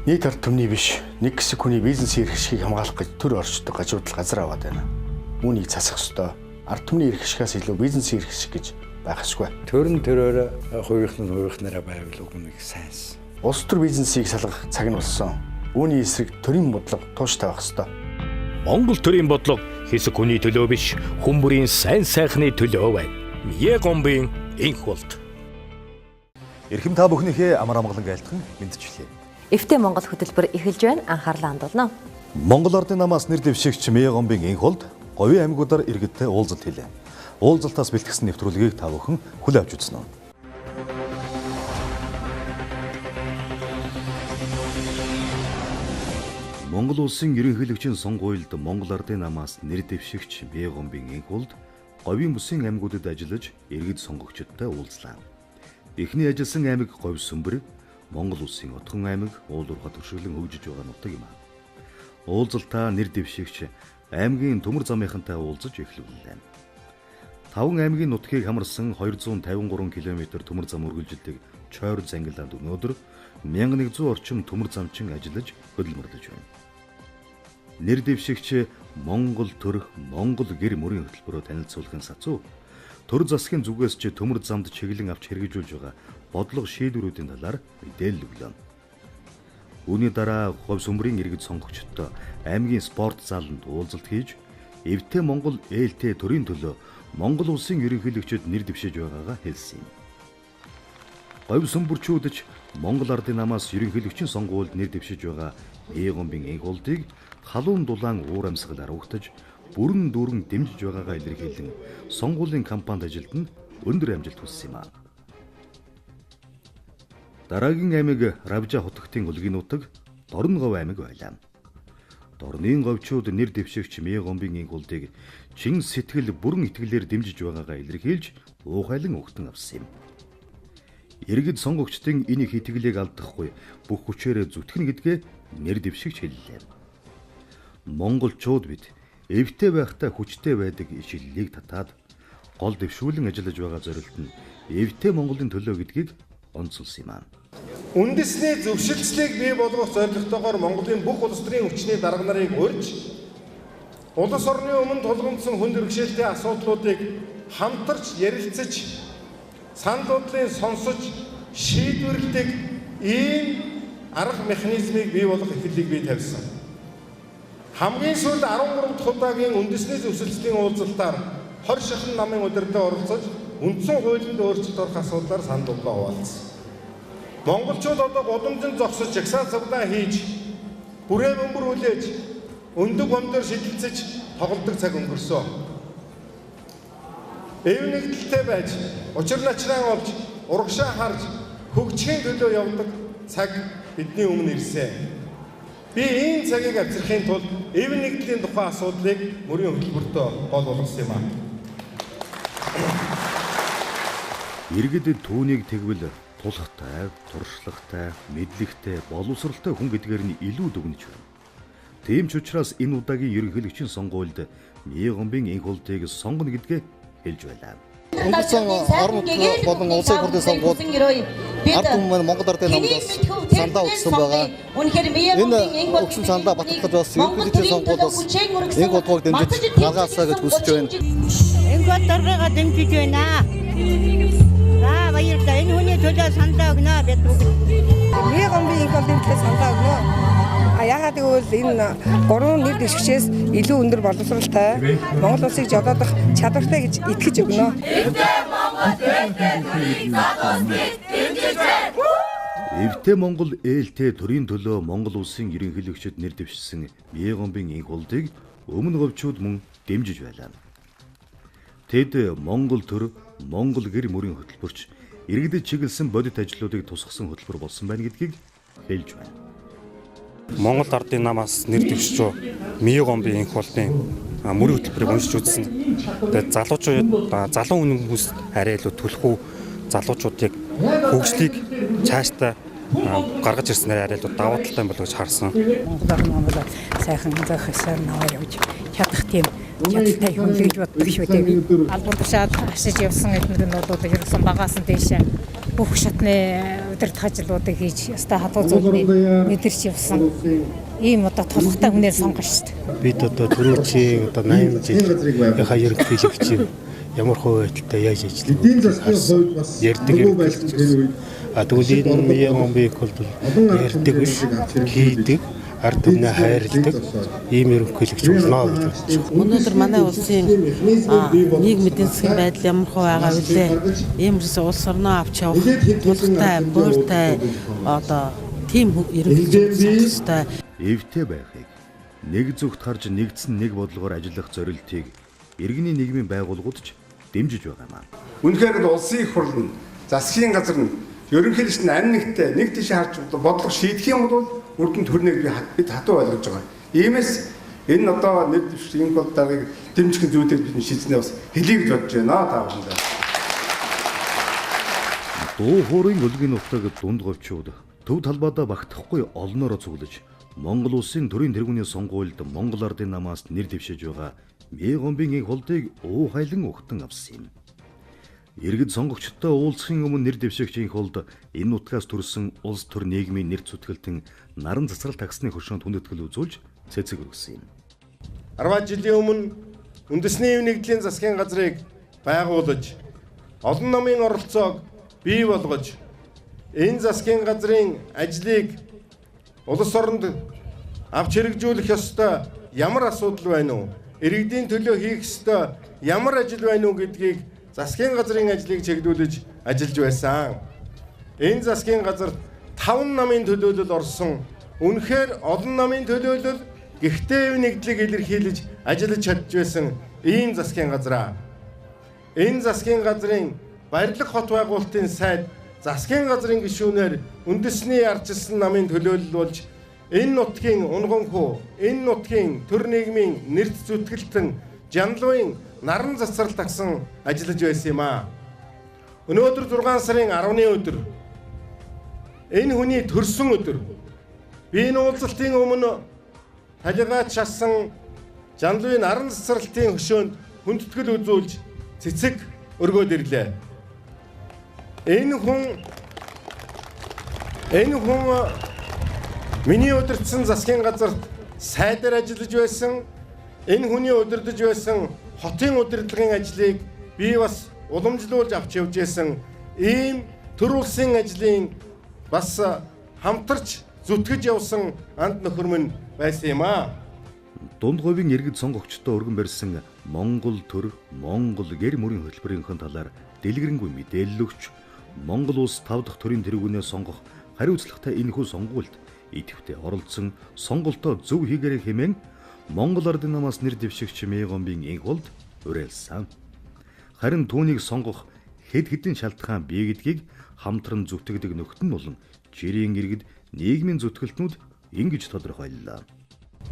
Нийт ард түмний биш, нэг хэсэг хүний бизнесийн эрх ашигыг хамгаалах гэж төр орчдог гажуудал газар аваад байна. Үүнийг засах ёстой. Ард түмний эрх ашигаас илүү бизнесийн эрх ашиг гэж байх ёсгүй. Төрн төрөөр хувийнхнаараа байвал үг нэг сайнс. Улс төр бизнесийг салгах цаг нь болсон. Үүний эсрэг төрийн бодлого тууштай байх ёстой. Монгол төрийн бодлого хэсэг хүний төлөө биш, хүн бүрийн сайн сайхны төлөө байна. Мие гомбын энх болт. Эрхэм та бүхнийхээ амар амгалан айлтхан мэдчихлээ. Эвтэй Монгол хөтөлбөр эхэлж байна. Анхаарлаа хандуулна. Монгол Ардын намаас нэр дэвшигч Мие гомбын энх болд говийн аймагуудаар иргэдтэй уулзалт хийлээ. Уулзалтаас бэлтгэсэн нэвтрүүлгийг та бүхэн хүл авч үзнэ. Монгол улсын ерөнхийлөгчийн сонгуульд Монгол Ардын намаас нэр дэвшигч Мие гомбын энх болд говийн бүсийн аймагуудад ажиллаж иргэд сонгогчдод уулзлаа. Эхний ажилласан аймаг Говь Сүмбэр, Монгол улсын Отгон аймаг уулуурхай төршөглөн хөгжиж байгаа нутаг юм. Уулзалтаа нэр дэвшигч аймгийн төмөр замынхантай уулзаж эхлүүллээ. 5 аймгийн нутгийг хамарсан 253 км төмөр зам үргэлжилдэг Чойр зангилаанд өнөөдөр 1100 орчим төмөр замчин ажиллаж хөдөлмөрлөж байна. Нэр дэвшигч Монгол төр, Монгол гэр мөрийн хөтөлбөрөөр танилцуулахын сацуу төр засгийн зүгээс ч төмөр замд чиглэн авч хэрэгжүүлж байгаа бодлого шийдвэрүүдийн талаар мэдээлэл өглөө. Үүний дараа Говь Сүмбэрийн иргэд сонгогчдод аймгийн спорт заланд уулзалт хийж, эвтэй Монгол ээлтэй төрийн төлөө Монгол улсын ерөнхийлөгчөд нэр дэвшиж байгаагаа хэлсэн юм. Говь Сүмбэрчүүд ч Монгол Ардын намаас ерөнхийлөгчийн сонгуульд нэр дэвшиж байгаа Мие гомбын энх болдыг халуун дулаан уур амьсгал арвагтаж, бүрэн дүүрэн дэмжиж байгаагаа илэрхийлэн сонгуулийн кампанид ажилтнад өндөр амжилт хүссэн юм. Дараагийн аймаг Равжа хотогтын өлгийн нутаг Дорноговь аймаг байлаа. Дорны говьчууд нэр дэвшигч Мие гомбын энх болдыг чин сэтгэл бүрэн итгэлээр дэмжиж байгаагаа илэрхийлж уухайлан өгтөн авсан юм. Иргэд сонгогчдын энэ их итгэлийг алдахгүй бүх хүчээрээ зүтгэн гэдгээ нэр дэвшигч хэллээ. Монголчууд бид эвтэй байхдаа хүчтэй байдаг ишиллийг татаад гол дэвшүүлэн ажиллаж байгаа зорилт нь эвтэй Монголын төлөө гэдгийг онцолсон юм. Үндэсний зөвшөлтслийг бий болгох зорилготойгоор Монголын бүх улс төрийн хүчний дарга нарыг урьж, улс орны өмнө тулгамдсан хүнд бэрхшээлтэй асуудлуудыг хамтарч ярилцаж, санал бодлыг сонсож, шийдвэрлэдэг ийм арга механизмыг бий болгох эхлэлийг би тавьсан. Хамгийн сүүлд 13 дахь удаагийн үндэсний зөвшөлтслийн уулзалтаар 20 шахан намын удирдлагад оролцож, үндсэн хуулинд өөрчлөлт орох асуудлаар санал бодлоо хуваалцсан. Монголчууд одоо годомжин зогсож, жагсаал цуглаан хийж, бүрээ бөмбөр хүлээж, өндөг бомдоор шидэлцэж тоглодог цаг өнгөрсөн. Эв нэгдэлтэй байж, учир начраа олж, урагшаа харж, хөгжихийн төлөө явдаг цаг бидний өмнө ирсэн. Би энэ цагийг авчрахын тулд эв нэгдлийн тухай асуудлыг мөрийн хөтөлбөртөө гол болгосон юм аа. Иргэдэд түүнийг тэгвэл тулхтай, туршлагатай, мэдлэгтэй, боловсралтай хүн гэдгээр нь илүү дүгнэж байна. Тийм ч учраас энэ удаагийн ерөнхийлөгчийн сонгуульд Мие гомбын энх болдыг сонгоно гэдгээ хэлж байлаа. Өнгөрсөн орон нутгийн болон улсын хурлын сонгуульд ард түмэн Монгол Ардын намаас сандаа өгсөн байгаа. Энэ өгсөн сандаа батлахад бас ерөнхийлөгчийн сонгуульд бас энх болдгыг дэмжиж гаргаасаа гэж хүсэж байна. Энх болдгоо дэмжиж байна. За баярлалаа. Энэ хүний төлөө сандаа өгнө гэдэг. Мие гомбын энх болдын төлөө сандаа өгнө. Яагаад гэвэл энэ гурван нэр дэвшигчээс илүү өндөр боловсралтай Монгол улсыг жолоодох чадвартай гэж итгэж өгнө. Эвтэй Монгол ээлтэй төрийн төлөө Монгол улсын ерөнхийлөгчөд нэр дэвшсэн Мие гомбын энх болдыг өмнө говьчууд мөн дэмжиж байлаа. Тэд Монгол төр, Монгол гэр мөрийн хөтөлбөрч иргэдэд чиглэсэн бодит ажлуудыг тусгасан хөтөлбөр болсон байна гэдгийг хэлж байна. Монгол Ардын намаас нэр дэвшиж Мие гомбын энх болдын мөрийн хөтөлбөрийг уншиж үзсэн. Тэгээд залуу хүмүүс арай илүү түлхүү залуучуудыг хөгжлийг цаашдаа гаргаж ирснээр арай илүү давуу талтай болов гэж харсан. Монгол Ардын намаас сайхан зах хэсээр наваа явж чадах тийм чадтай хүн гэж боддог шүү дээ. Албан тушаал ашиж явсан эднэр нь бол ерөөсөн багаас нь дээшээ бүх шатны удирдах ажлуудыг хийж ястаа хатуу зүйлийг мэдэрч явсан. Ийм одоо тулхтай хүнээр сонгоно шүү дээ. Бид одоо төрөөчийн одоо 80 жил хаяр хэлэгч ямар хувь байдалтай яаж ажилладаг ярьдаг юм байна. Тэгвэл энэ Мие Гомбын бол ярьдаг биш хийдэг ард түмнээ хайрладаг ийм ерөнхийлөгч болно гэж бодож байна. Өнөөдөр манай улсын нийгмийн эдийн засгийн байдал ямар хувь байгаа вүлээ? Иймэрхүү улс орноо авч явах тултай, бууртай одоо тийм ерөнхийлөгч хэрэгтэй. Эвтэй байхыг нэг зүгт харж нэгдсэн нэг бодлогоор ажиллах зорилтыг иргэний нийгмийн байгууллагууд ч дэмжиж байгаамаа. Үнэхээр улсын их хурл нь засгийн газар нь ерөнхийлөгч нь амь нэгтэй нэг тийш харж бодлого шийдэх юм бол үрдэн төрнийг бид хатуу ойлгож байгаа. Иймээс энэ одоо нэр дэвших энэ болдгийг дэмжих зүйлийг бид шийдснээ бас хэлье гэж бодож байна та бүхэндээ. Дуу хоорын өлгийн нутаг дунд говьчууд төв талбайдаа багтахгүй олноороо цуглаж Монгол улсын төрийн тэргүүний сонгуульд Монгол ардын намаас нэр дэвшиж байгаа Мие Гомбын их холдыг уу хайлан ухтан авсан юм. Иргэд сонгогчдод уулзахын өмнө нэр дэвшигч их холд энэ нутгаас төрсэн улс төр нийгмийн нэр зүтгэлтэн наран засрал таксны хөшөөнд хүндэтгэл үзүүлж цэцэг өргөсөн юм. 10 жилийн өмнө үндэсний нэгдлийн засгийн газрыг байгуулж олон намын оролцоог бий болгож энэ засгийн газрын ажлыг улс оронд авч хэрэгжүүлэх ёстой ямар асуудал байна уу? Иргэдийн төлөө хийх ёстой ямар ажил байна уу гэдгийг засгийн газрын ажлыг чиглүүлж ажиллаж байсан. Энэ засгийн газар 5 намын төлөөлөл орсон. Үнэхээр олон намын төлөөлөл гихтээ нэгдлийг илэрхийлж ажиллаж чадж байсан ийм засгийн газраа. Энэ засгийн газрын барилга хот байгуулалтын сайд засгийн газрын гишүүнээр үндэсний ардчилсан намын төлөөлөл болж энэ нутгийн унгонхуу, энэ нутгийн төр нийгмийн нэрт зүтгэлтэн жанлуун наран засрал тагсан ажиллаж байсан юм аа. Өнөөдөр 6 сарын 10-ны өдөр энэ хүний төрсөн өдөр. Би энэ уулзалтын өмнө талигач шасан жанлуун наран засралтын хөшөөнд хүндэтгэл үзүүлж цэцэг өргөөд ирлээ. Энэ хүн миний удирдсан засгийн газарт сайдаар ажиллаж байсан. Энэ хүний удирдах байсан хотын удирдлагын ажлыг би бас уламжлуулж авч явж байсан. Ийм төр улсын ажлын бас хамтарч зүтгэж явсан анд нөхөр минь байсан юм аа. Дунд говийн иргэд сонгогчдод өргөн барьсан Монгол төр, Монгол гэр мөрийн хөтөлбөрийнхэн талаар дэлгэрэнгүй мэдээлэл өгч Монгол улс 5 дахь төрийн тэргүүнээ сонгох хариуцлагатай энэхүү сонгуульд идэвхтэй оролцсон сонголтоо зөв хийгээрэй хэмээн Монгол ардын намаас нэр дэвшигч Мие Гомбын инх болд уриалсан. Харин түүнийг сонгох хэд хэдэн шалтгаан бий гэдгийг хамтран зүтгэдэг нөхд нь болон жирийн иргэд нийгмийн зүтгэлтнүүд ингэж тодорхойллоо.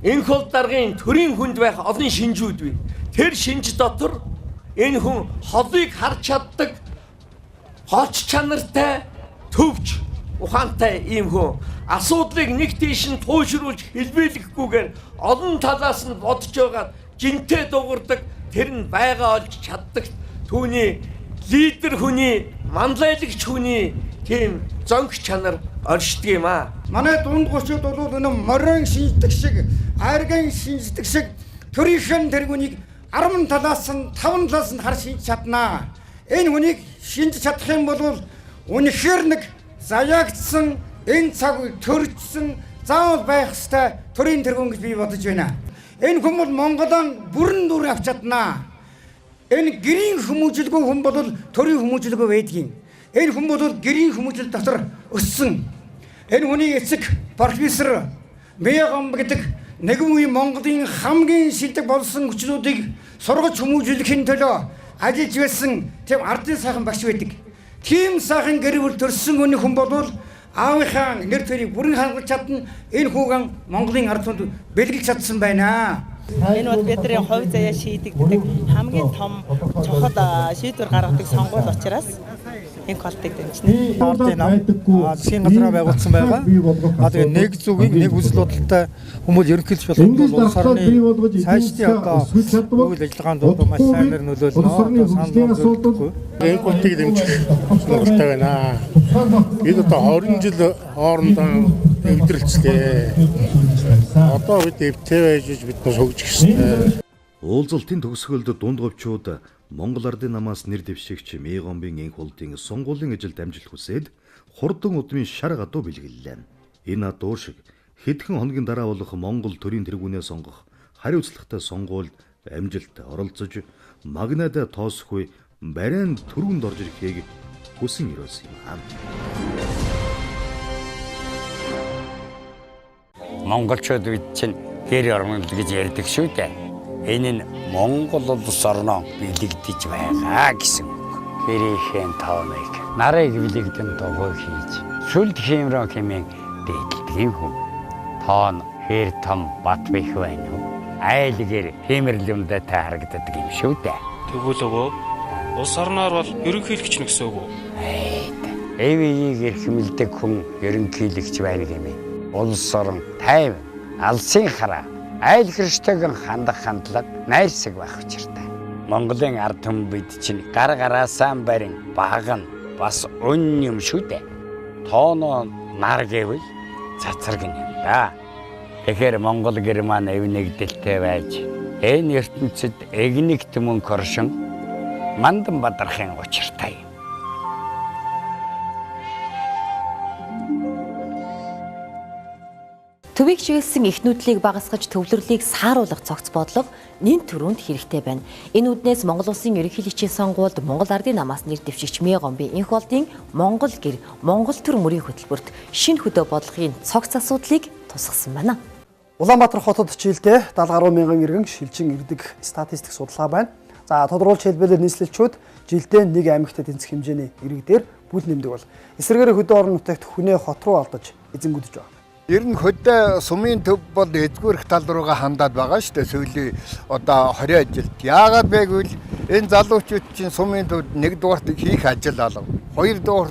Энэ хол даргын төрийн хүнд байх олон шинжүүд бий. Тэр шинж дотор энэ хүн холыг харж чаддаг, хоолч чанартай, төвч, ухаантай ийм хүн асуудлыг нэг тийш нь туушруулж хэлбэлэхгүйгээр олон талаас нь бодож байгаа жинтэй дуурдаг тэр нь байгаа олж чаддаг түүний лидер хүний, манлайлагч хүний тийм зонг чанар оршдог юм аа. Манай дунд гочид бол энэ морин шинждэг шиг, айргийн шинждэг шиг төрийн тэргүүнийг 10 талаас нь 5 талаас нь хар шинж чаднаа. Энэ хүнийг шинж чадах юм бол үнэхээр нэг заяагдсан энэ цаг төржсөн заавал байх ёстой төрийн тэргүүн гэж би бодож байна. Энэ хүн бол Монголын бүрэн дүр авч чаднаа. Энэ гэрийн хүмүүжлгүй хүн бол төрийн хүмүүжлгүй байдгийн. Энэ хүн бол гэрийн хүмүүжил дотор өссөн. Энэ хүний эцэг профессор Мие Гомб гэдэг нэгэн үе Монголын хамгийн шилдэг болсон хүчлүүдийг сургаж хүмүүжүүлэхийн төлөө ажиллаж байсан тийм ардын сайхан багш байдаг. Тийм сайхан гэр бүл төрсөн хүн бол аавынхаа нэр төрийг бүрэн хангаж чадна. Энэ хүүгэн Монголын ард түмэнд бэлгэлж чадсан байна. Энэ бол бидний хувь заяа шийдэгддэг хамгийн том чухал шийдвэр гаргадаг сонгуул учраас энэ голтыг дэмжлээ. Ардын нам засгийн газраа байгуулсан байгаа. Тэгээ нэг зүгийг нэг үзэл бодолтой хүмүүс ерөнхийлж болох улс орны цаашдын одоо үйл ажиллагаанд бол маш сайнэр нөлөөлнө. Санал асуудал энэ голтыг дэмжих сонирхолтой байна. Бид одоо 20 жил хоорондоо эвдрэлцлээ. Одоо бид эвтэй байж бид нар хөгжих ёстой. Уулзалтын төгсгөлд дунд говьчууд Монгол Ардын намаас нэр дэвшигч Мегомбын энх улдын сонгуулийн ажилд амжилт хүсээд хурдан удмын шар гадуу бэлгэллээ. Энэ адуу шиг хэдхэн хоногийн дараа болох Монгол төрийн тэргүүнээ сонгох хариуцлагатай сонгуульд амжилт оролцож магнад тоосгүй барайн түрүүнд орж ирэхийг хүсэн ирсэн юм. Монголчууд бид чинь гэр орнол гэж ярьдаг шүү дээ. Энэ нь Монгол улс орноо бэлэгдэж байгаа гэсэн үг. Гэрийн тооныг нарыг бэлэгдэн догоо хийж сүлд хэмрэн хэмээн дэглэдэг юм хүн. Тоон хэр том бат бэх байна уу? Айлгэр хэмэрлэмдэ харагддаг юм шүү дээ. Тэгвэл өгөө улс орноор бол ерөнхийлөгч нэгсэн үг үү? Эвийг эрхэмлдэг хүн ерөнхийлөгч байна гэмээ. Улс орон тайван, алсын хараа, айл хэрштэйгэн хандах хандлага найрсаг байх учиртай. Монголын ард түмэн бид чинь гар гараасаа барин баг нь бас өн юм шүү дээ. Тооноо нар гэвэл цацраг юм да. Тэгэхээр Монгол Герман эвнэгдэлтэй байж энэ ертөнцид эгнэгт мөнх оршин мандан бадрахын учиртай. Төвийг чиглэсэн их нүдлийг багасгаж төвлөрлийг сааруулах цогц бодлого нэн төрөнд хэрэгтэй байна. Энэ үднээс Монгол Улсын ерөнхийлөгчийн сонгуульд Монгол Ардын намаас нэр дэвшигч Мегомбын энх улдын Монгол гэр Монгол төр мөрийн хөтөлбөрт шинэ хөдөө бодлогын цогц асуудлыг тусгасан байна. Улаанбаатар хотод жилдээ 70 мянган иргэн шилжин ирдэг статистик судалгаа байна. За тодорхойлж хэлбэлээр нийслэлчүүд жилдээ нэг аймагт тэнцэх хэмжээний ирэг дээр бүл нэмдэг бол эсрэгээр хөдөө орон нутагт хүнээ хот руу алдаж эзэнгүүдэж байгаа. Ер нь хөдөө сумын төв бол эдгүүрх тал руугаа хандаад байгаа шүү дээ. Сүүлийн одоо 20 ажилд. Яагаад вэ гэвэл энэ залуучууд чинь сумын төвд нэгдүгээрт хийх ажил алга. Хоёрдугаар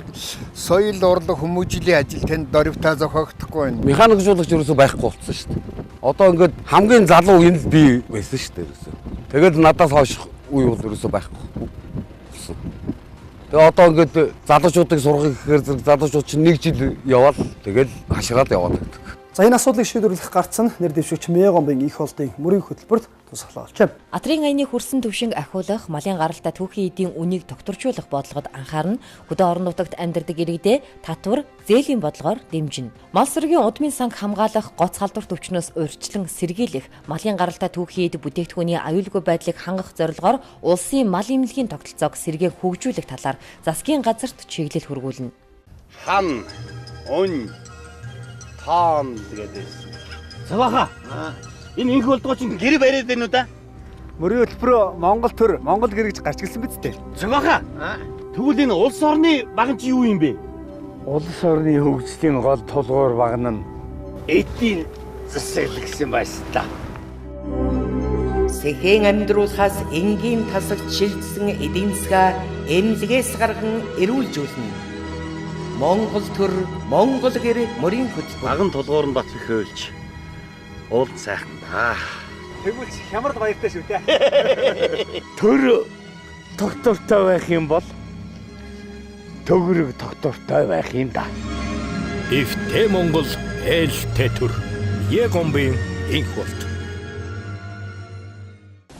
соёл урлаг хүмүүжлийн ажил тэнд дөрвтаа зохиогдохгүй байна. Механикжуулагч ерөөсөй байхгүй болсон шүү дээ. Одоо ингээд хамгийн залуу энэ л би байсан шүү дээ ерөөсөй. Тэгээд надаас хойш үе бол ерөөсөй байхгүй. Тэгээ одоо ингээд залуучуудыг сургах гэхээр залуучууд чинь нэг жил яваад тэгэл хашраад яваад байдаг. За энэ асуудлыг шийдвэрлэх гарцсан нэр дэвшигч Мегомбын их улдын мөрийн хөтөлбөрт тусгалаа олж байна. Атрын аяны хөрсөн төвшинг ахиулах, малын гаралтай түүхийн эдийн үнийг докторжуулах бодлогод анхаарна. Хөдөө орон нутагт амьдардаг иргэдээ татвар, зээлийн бодлогоор дэмжинэ. Мал сүргийн удмын санг хамгаалах, гоц халдвар төвчнөөс урьдчилан сэргийлэх, малын гаралтай түүхийн эд бүтээгдэхүүний аюулгүй байдлыг хангах зорилгоор улсын мал эмнэлгийн тогтолцоог сэргээх хөгжүүлэх талаар засгийн газарт чиглэл хөргүүлнэ. Хан, өн, таан гэдэг. Цавааха. Энэ инх болдгоо чинь гэр бариад байна уу да? Мөрийн хөтөлбөрөө Монгол төр, Монгол гэр гэж гарч гэлсэн биз дээ. Цавааха. Тэгвэл энэ улс орны баг чи юу юм бэ? Улс орны хөгжлийн гол тулгуур баг нь эдийн засаг гэсэн байсан та. Сэхэн амьдруулахаас энгийн тасагт шилжсэн эдийн засгаа эмнэлгээс гарган эрүүлжүүлнэ. Монгол төр, Монгол гэр мөрийн хөтөлбөр. Баган тулгуур нь бат хөөлж. Уул сайхан да. Тэгвэл хямрал баяртай шүү дээ. Төр тогтвортой байх юм бол төгрөг тогтвортой байх юм да. Эвтэй Монгол ээлтэй төр. Мегомбын энх улд.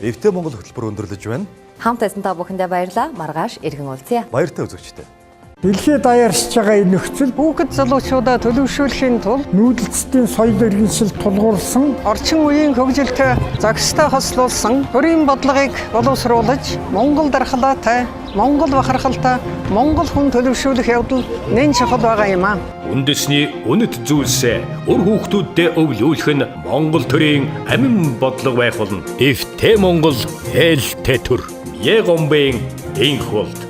Эвтэй Монгол хөтөлбөр өндөрлөж байна. Хамт байсан та бүхэндээ баярлалаа. Маргааш иргэн уулзъя. Баяртай үзэгчтэй. Дэлхийд даяарч байгаа энэ нөхцөл хүүхэд залуучуудаа төлөвшүүлэхийн тулд нүүдэлцлийн соёл иргэншил тулгуурсан орчин үеийн хөгжилтэй зохистой хослуулсан төрийн бодлогыг боловсруулж Монгол дархлаатай, Монгол бахархалтай, Монгол хүн төлөвшүүлэх явдал нэн чухал байгаа юм аа. Үндэсний үнэт зүйлсээ үр хүүхдүүдэд өвлүүлэх нь Монгол төрийн амин бодлого байх болно. Эвтэй Монгол ээлтэй төр. Мегомбын энх улд.